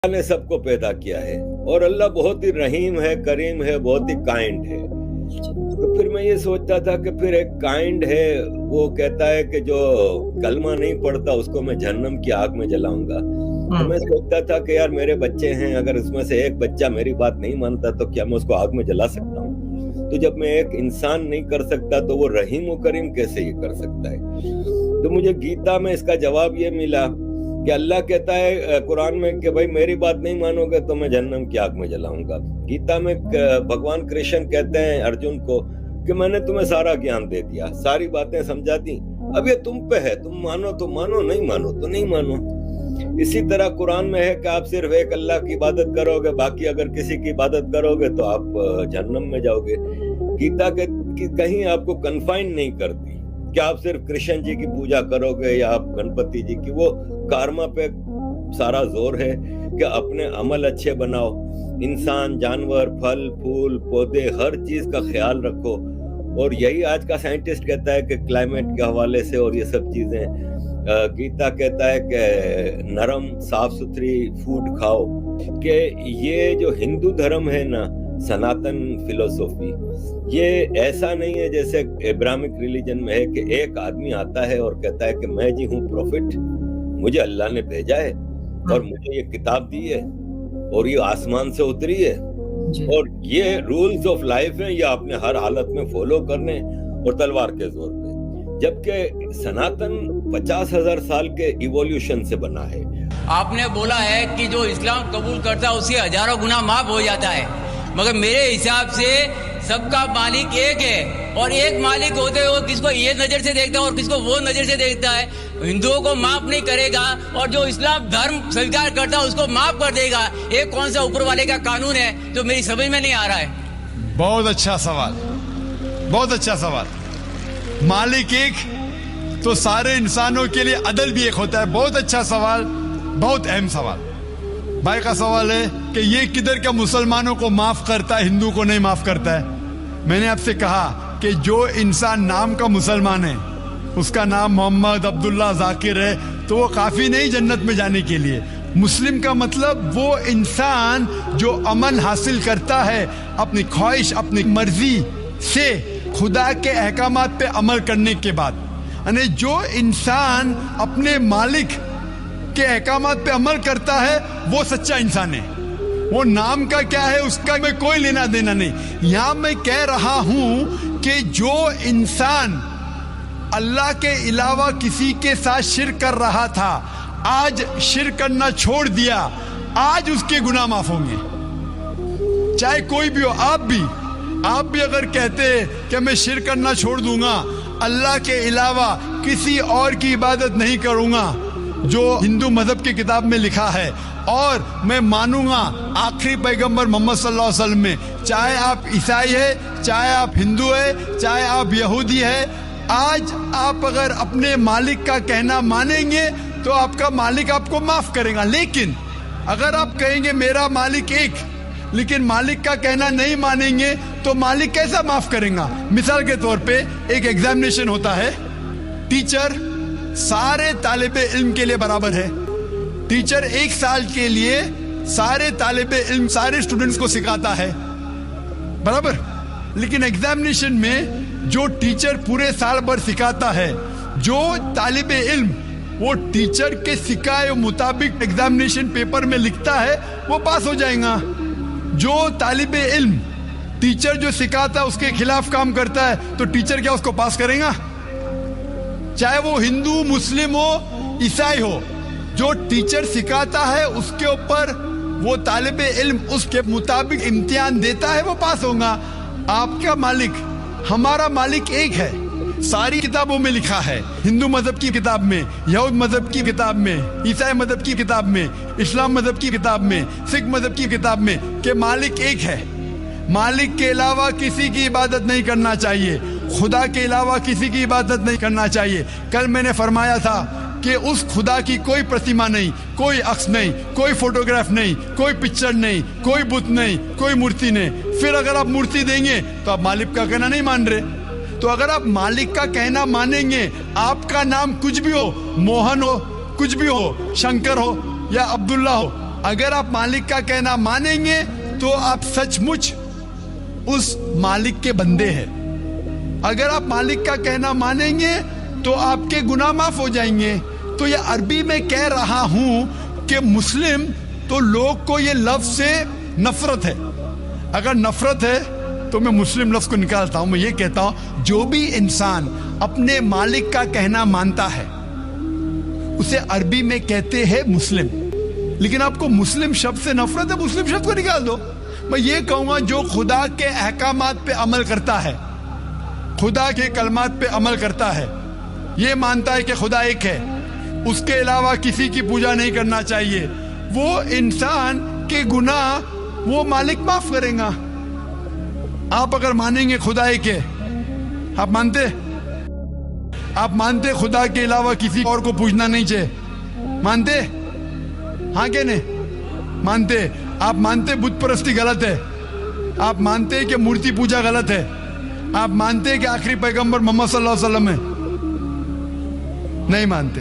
اللہ نے سب کو پیدا کیا ہے اور اللہ بہت ہی رحیم ہے, کریم ہے, بہت ہی کائنڈ ہے. تو پھر میں یہ سوچتا تھا کہ پھر ایک کائنڈ ہے, وہ کہتا ہے کہ جو کلمہ نہیں پڑھتا اس کو میں جہنم کی آگ میں جلاؤں گا. تو میں سوچتا تھا کہ یار میرے بچے ہیں, اگر اس میں سے ایک بچہ میری بات نہیں مانتا تو کیا میں اس کو آگ میں جلا سکتا ہوں؟ تو جب میں ایک انسان نہیں کر سکتا تو وہ رحیم و کریم کیسے یہ کر سکتا ہے؟ تو مجھے گیتا میں اس کا جواب یہ ملا کہ اللہ کہتا ہے قرآن میں کہ بھائی میری بات نہیں مانو گے تو میں جہنم کی آگ میں جلاؤں گا. گیتا میں بھگوان کرشن کہتے ہیں ارجن کو کہ میں نے تمہیں سارا گیان دے دیا, ساری باتیں سمجھا دی, اب یہ تم پہ ہے, تم مانو تو مانو, نہیں مانو تو نہیں مانو. اسی طرح قرآن میں ہے کہ آپ صرف ایک اللہ کی عبادت کرو گے, باقی اگر کسی کی عبادت کرو گے تو آپ جہنم میں جاؤ گے. گیتا کہیں آپ کو کنفائن نہیں کرتی کہ آپ صرف کرشن جی کی پوجا کرو گے یا آپ گنپتی جی کی. وہ کارما پہ سارا زور ہے کہ اپنے عمل اچھے بناؤ, انسان, جانور, پھل پھول, پودے, ہر چیز کا خیال رکھو. اور یہی آج کا سائنٹسٹ کہتا ہے کہ کلائمیٹ کے حوالے سے اور یہ سب چیزیں. گیتا کہتا ہے کہ نرم صاف ستھری فوڈ کھاؤ. کہ یہ جو ہندو دھرم ہے نا, سناتن فلسفی, یہ ایسا نہیں ہے جیسے ابراہمک ریلیجن میں ہے کہ ایک آدمی آتا ہے اور کہتا ہے کہ میں جی ہوں پروفٹ, مجھے اللہ نے بھیجا ہے اور مجھے یہ کتاب دی ہے اور یہ آسمان سے اتری ہے اور یہ رولز آف لائف ہیں, یہ آپ نے ہر حالت میں فالو کرنے اور تلوار کے زور پہ. جبکہ سناتن 50,000 سال کے ایولیوشن سے بنا ہے. آپ نے بولا ہے کہ جو اسلام قبول کرتا ہے اس کے ہزاروں گنا معاف ہو جاتا ہے, مگر میرے حساب سے سب کا مالک ایک ہے اور ایک مالک ہوتے ہوئے کس کو یہ نظر سے دیکھتا ہے اور کس کو وہ نظر سے دیکھتا ہے. ہندوؤں کو معاف نہیں کرے گا اور جو اسلام دھرم سویکار کرتا ہے اس کو معاف کر دے گا. ایک کون سا اوپر والے کا قانون ہے جو میری سمجھ میں نہیں آ رہا ہے. بہت اچھا سوال, بہت اچھا سوال. مالک ایک تو سارے انسانوں کے لیے عدل بھی ایک ہوتا ہے. بہت اچھا سوال, بہت اہم سوال. بھائی کا سوال ہے کہ یہ کدھر کا مسلمانوں کو معاف کرتا ہے, ہندو کو نہیں معاف کرتا ہے. میں نے آپ سے کہا کہ جو انسان نام کا مسلمان ہے, اس کا نام محمد عبداللہ ذاکر ہے, تو وہ کافی نہیں جنت میں جانے کے لیے. مسلم کا مطلب وہ انسان جو امن حاصل کرتا ہے اپنی خواہش, اپنی مرضی سے خدا کے احکامات پہ عمل کرنے کے بعد. یعنی جو انسان اپنے مالک کے احکامات پہ عمل کرتا ہے وہ سچا انسان ہے. وہ نام کا کیا ہے اس کا میں کوئی لینا دینا نہیں. یہاں میں کہہ رہا ہوں کہ جو انسان اللہ کے علاوہ کسی کے ساتھ شرک کر رہا تھا, آج شرک کرنا چھوڑ دیا, آج اس کے گناہ معاف ہوں گے. چاہے کوئی بھی ہو, آپ بھی اگر کہتے کہ میں شرک کرنا چھوڑ دوں گا, اللہ کے علاوہ کسی اور کی عبادت نہیں کروں گا جو ہندو مذہب کی کتاب میں لکھا ہے, اور میں مانوں گا آخری پیغمبر محمد صلی اللہ علیہ وسلم میں, چاہے آپ عیسائی ہے, چاہے آپ ہندو ہے, چاہے آپ یہودی ہے, آج آپ اگر اپنے مالک کا کہنا مانیں گے تو آپ کا مالک آپ کو معاف کرے گا. لیکن اگر آپ کہیں گے میرا مالک ایک, لیکن مالک کا کہنا نہیں مانیں گے تو مالک کیسا معاف کریں گا؟ مثال کے طور پہ ایک ایگزامینیشن ہوتا ہے, ٹیچر سارے طالب علم کے لیے برابر ہے. ٹیچر 1 سال کے لیے سارے طالب علم, سارے اسٹوڈنٹس کو سکھاتا ہے, برابر. لیکن ایگزامینیشن میں جو ٹیچر پورے سال بھر سکھاتا ہے, جو طالب علم وہ ٹیچر کے سکھائے مطابق ایگزامینیشن پیپر میں لکھتا ہے وہ پاس ہو جائے گا. جو طالب علم ٹیچر جو سکھاتا ہے اس کے خلاف کام کرتا ہے تو ٹیچر کیا اس کو پاس کرے گا؟ چاہے وہ ہندو, مسلم ہو, عیسائی ہو, جو ٹیچر سکھاتا ہے اس کے اوپر وہ طالب علم اس کے مطابق امتحان دیتا ہے, وہ پاس ہوگا. آپ کا مالک, ہمارا مالک ایک ہے. ساری کتابوں میں لکھا ہے, ہندو مذہب کی کتاب میں, یہود مذہب کی کتاب میں, عیسائی مذہب کی کتاب میں, اسلام مذہب کی کتاب میں, سکھ مذہب کی کتاب میں کہ مالک ایک ہے. مالک کے علاوہ کسی کی عبادت نہیں کرنا چاہیے, خدا کے علاوہ کسی کی عبادت نہیں کرنا چاہیے. کل میں نے فرمایا تھا کہ اس خدا کی کوئی پرتیما نہیں, کوئی عکس نہیں, کوئی فوٹوگراف نہیں, کوئی پکچر نہیں, کوئی بت نہیں, کوئی مورتی نہیں. پھر اگر آپ مورتی دیں گے تو آپ مالک کا کہنا نہیں مان رہے. تو اگر آپ مالک کا کہنا مانیں گے, آپ کا نام کچھ بھی ہو, موہن ہو, کچھ بھی ہو, شنکر ہو یا عبداللہ ہو, اگر آپ مالک کا کہنا مانیں گے تو آپ سچ مچ اس مالک کے بندے ہیں. اگر آپ مالک کا کہنا مانیں گے تو آپ کے گناہ معاف ہو جائیں گے. تو یہ عربی میں کہہ رہا ہوں کہ مسلم تو لوگ کو یہ لفظ سے نفرت ہے. اگر نفرت ہے تو میں مسلم لفظ کو نکالتا ہوں. میں یہ کہتا ہوں جو بھی انسان اپنے مالک کا کہنا مانتا ہے اسے عربی میں کہتے ہیں مسلم. لیکن آپ کو مسلم شبد سے نفرت ہے, مسلم شبد کو نکال دو. میں یہ کہوں گا جو خدا کے احکامات پہ عمل کرتا ہے, خدا کے کلمات پہ عمل کرتا ہے, یہ مانتا ہے کہ خدا ایک ہے, اس کے علاوہ کسی کی پوجا نہیں کرنا چاہیے, وہ انسان کے گناہ وہ مالک معاف کرے گا. آپ اگر مانیں گے خدا ایک ہے, آپ مانتے خدا کے علاوہ کسی اور کو پوجنا نہیں چاہیے, مانتے؟ ہاں کہ نہیں مانتے؟ آپ مانتے بت پرستی غلط ہے, آپ مانتے کہ مورتی پوجا غلط ہے, آپ مانتے کہ آخری پیغمبر محمد صلی اللہ علیہ وسلم ہے؟ نہیں مانتے.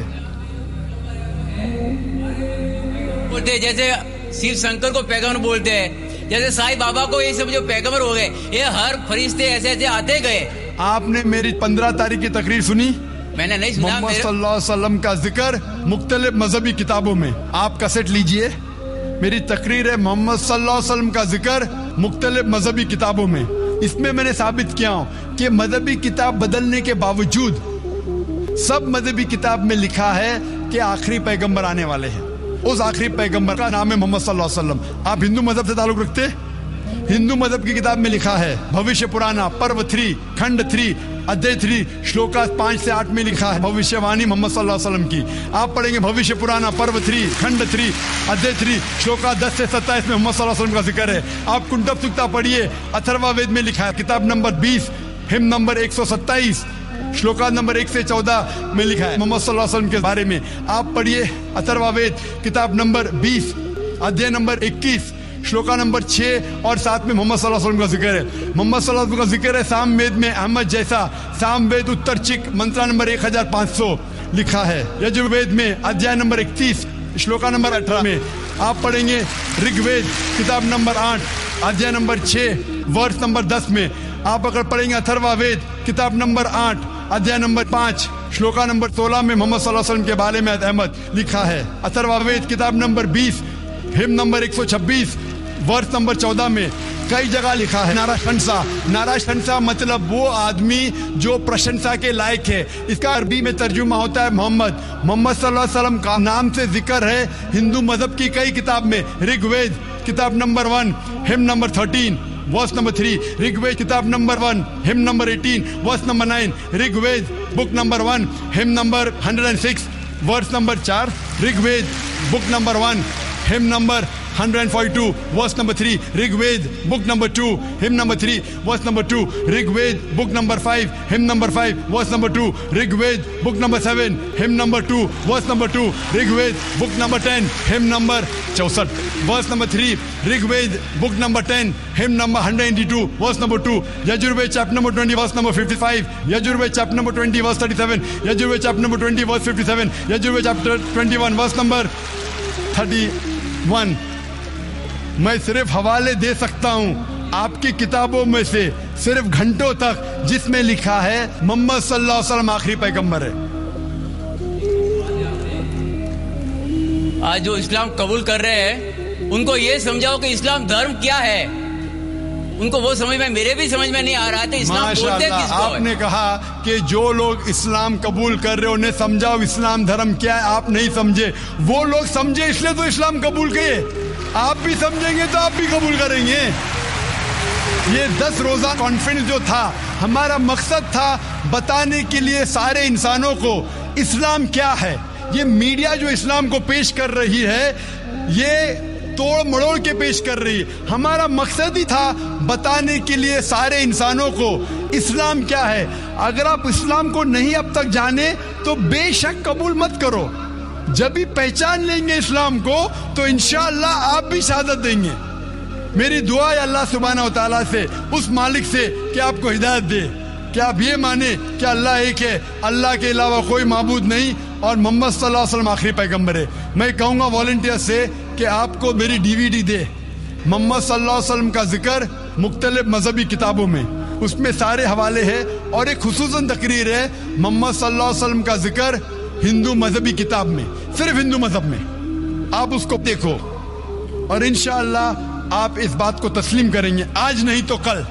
بولتے جیسے شیو شنکر کو پیغمبر بولتے ہیں, جیسے سائی بابا کو یہ سب جو پیغمبر ہو گئے, یہ ہر فرشتے ایسے ایسے آتے گئے. آپ نے میری 15 تاریخ کی تقریر سنی؟ میں نے نہیں سنا. محمد صلی اللہ علیہ وسلم کا ذکر مختلف مذہبی کتابوں میں, آپ کیسٹ لیجئے, میری تقریر ہے محمد صلی اللہ علیہ وسلم کا ذکر مختلف مذہبی کتابوں میں. اس میں میں نے ثابت کیا ہوں کہ مذہبی کتاب بدلنے کے باوجود سب مذہبی کتاب میں لکھا ہے کہ آخری پیغمبر آنے والے ہیں. اس آخری پیغمبر کا نام ہے محمد صلی اللہ علیہ وسلم. آپ ہندو مذہب سے تعلق رکھتے؟ ہندو مذہب کی کتاب میں لکھا ہے بھوشیہ پرانا پرو 3 کھنڈ 3 ادھیائے 3 شلوکا 5 سے 8 میں لکھا ہے بھوشیہ وانی محمد صلی اللہ علیہ وسلم کی. آپ پڑھیں گے بھوشیہ پرانا پرو 3 کھنڈ 3 ادھیائے 3 شلوکا 10 سے 27 میں محمد صلی اللہ علیہ وسلم کا ذکر ہے. آپ کنڈب سکتا پڑھیے, اتھروا وید میں لکھا ہے کتاب نمبر 20 ہم نمبر 127 شلوکا نمبر 1 سے 14 میں لکھا ہے محمد صلی اللہ علیہ وسلم کے بارے میں. آپ پڑھیے اتھروا وید کتاب نمبر 20 ادھیائے نمبر 21 شلوکا نمبر 6 اور 7 میں محمد صلی اللہ علیہ وسلم کا ذکر ہے. محمد صلی اللہ علیہ وسلم کا ذکر ہے سام وید میں احمد جیسا, سام وید اتر چک منترا نمبر 1500 لکھا ہے. یجروید میں ادھیائے نمبر 31 شلوکا نمبر 18 میں. آپ پڑھیں گے رگ وید کتاب نمبر 8 ادھیائے نمبر 6 ورس نمبر 10 میں. آپ اگر پڑھیں گے اتھروا وید کتاب نمبر 8 ادھیائے نمبر 5 شلوکا نمبر 16 میں محمد صلی اللہ علیہ وسلم کے بارے میں احمد لکھا ہے. اتھروا وید کتاب نمبر 20 ہم نمبر 126 ورس نمبر 14 میں کئی جگہ لکھا ہے ناراشنسا. ناراشنسا مطلب وہ آدمی جو پرشنسا کے لائق ہے. اس کا عربی میں ترجمہ ہوتا ہے محمد. محمد صلی اللہ علیہ وسلم کا نام سے ذکر ہے ہندو مذہب کی کئی کتاب میں. رگ وید کتاب نمبر 1 ہم number 13 verse number 3. Rig Veda کتاب نمبر 1 ہم number 18 verse number 9. Rig Veda book number 1 ہم number 106 verse number 4. Rig Veda book number 1 ہم number 142 verse number 3. Rig Ved book number 2 hymn number 3 verse number 2. Rig Ved book number 5 hymn number 5 verse number 2. Rig Ved book number 7 hymn number 2 verse number 2. Rig Ved book number 10 hymn number 64 verse number 3. Rig Ved book number 10 hymn number 182 verse number 2. Yajurved chapter number 20 verse number 55. Yajurved chapter number 20 verse 37. Yajurved chapter number 20 verse 57. Yajurved chapter 21 verse number 31. میں صرف حوالے دے سکتا ہوں آپ کی کتابوں میں سے صرف گھنٹوں تک جس میں لکھا ہے محمد صلی اللہ علیہ وسلم آخری پیغمبر ہے. آج جو اسلام قبول کر رہے ہیں ان کو یہ سمجھاؤ کہ اسلام دھرم کیا ہے. ان کو وہ سمجھ میں, میرے بھی سمجھ میں نہیں آ رہا تھا اسلام بولتے کس کو. آپ نے کہا کہ جو لوگ اسلام قبول کر رہے انہیں سمجھاؤ اسلام دھرم کیا ہے. آپ نہیں سمجھے, وہ لوگ سمجھے اس لیے تو اسلام قبول کیے. آپ بھی سمجھیں گے تو آپ بھی قبول کریں گے. یہ 10 روزہ کانفرنس جو تھا ہمارا مقصد تھا بتانے کے لیے سارے انسانوں کو اسلام کیا ہے. یہ میڈیا جو اسلام کو پیش کر رہی ہے یہ توڑ مڑوڑ کے پیش کر رہی ہے. ہمارا مقصد ہی تھا بتانے کے لیے سارے انسانوں کو اسلام کیا ہے. اگر آپ اسلام کو نہیں اب تک جانے تو بے شک قبول مت کرو. جب بھی پہچان لیں گے اسلام کو تو انشاءاللہ آپ بھی شہادت دیں گے. میری دعا ہے اللہ سبحانہ و تعالیٰ سے, اس مالک سے کہ آپ کو ہدایت دے کہ آپ یہ مانیں کہ اللہ ایک ہے, اللہ کے علاوہ کوئی معبود نہیں اور محمد صلی اللہ علیہ وسلم آخری پیغمبر ہے. میں کہوں گا والنٹیئر سے کہ آپ کو میری DVD دے محمد صلی اللہ علیہ وسلم کا ذکر مختلف مذہبی کتابوں میں، اس میں سارے حوالے ہیں، اور ایک خصوصاً تقریر ہے محمد صلی اللہ علیہ وسلم کا ذکر ہندو مذہبی کتاب میں، صرف ہندو مذہب میں، آپ اس کو دیکھو اور انشاءاللہ آپ اس بات کو تسلیم کریں گے آج نہیں تو کل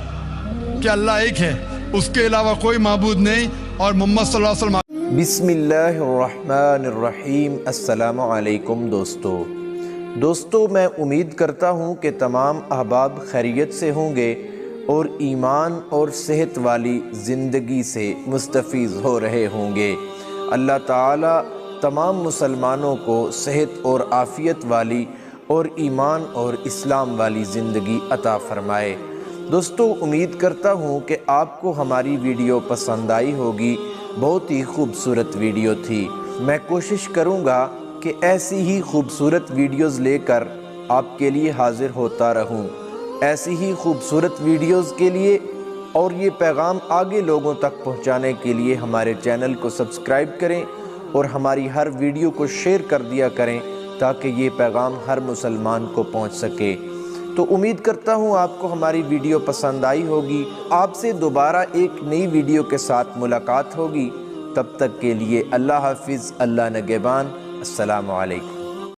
کہ اللہ ایک ہے، اس کے علاوہ کوئی معبود نہیں، اور محمد صلی اللہ علیہ وسلم۔ بسم اللہ الرحمن الرحیم۔ السلام علیکم دوستو، میں امید کرتا ہوں کہ تمام احباب خیریت سے ہوں گے اور ایمان اور صحت والی زندگی سے مستفیض ہو رہے ہوں گے۔ اللہ تعالی تمام مسلمانوں کو صحت اور عافیت والی اور ایمان اور اسلام والی زندگی عطا فرمائے۔ دوستو، امید کرتا ہوں کہ آپ کو ہماری ویڈیو پسند آئی ہوگی، بہت ہی خوبصورت ویڈیو تھی۔ میں کوشش کروں گا کہ ایسی ہی خوبصورت ویڈیوز لے کر آپ کے لیے حاضر ہوتا رہوں۔ ایسی ہی خوبصورت ویڈیوز کے لیے اور یہ پیغام آگے لوگوں تک پہنچانے کے لیے ہمارے چینل کو سبسکرائب کریں اور ہماری ہر ویڈیو کو شیئر کر دیا کریں تاکہ یہ پیغام ہر مسلمان کو پہنچ سکے۔ تو امید کرتا ہوں آپ کو ہماری ویڈیو پسند آئی ہوگی۔ آپ سے دوبارہ ایک نئی ویڈیو کے ساتھ ملاقات ہوگی، تب تک کے لیے اللہ حافظ، اللہ نگہبان، السلام علیکم۔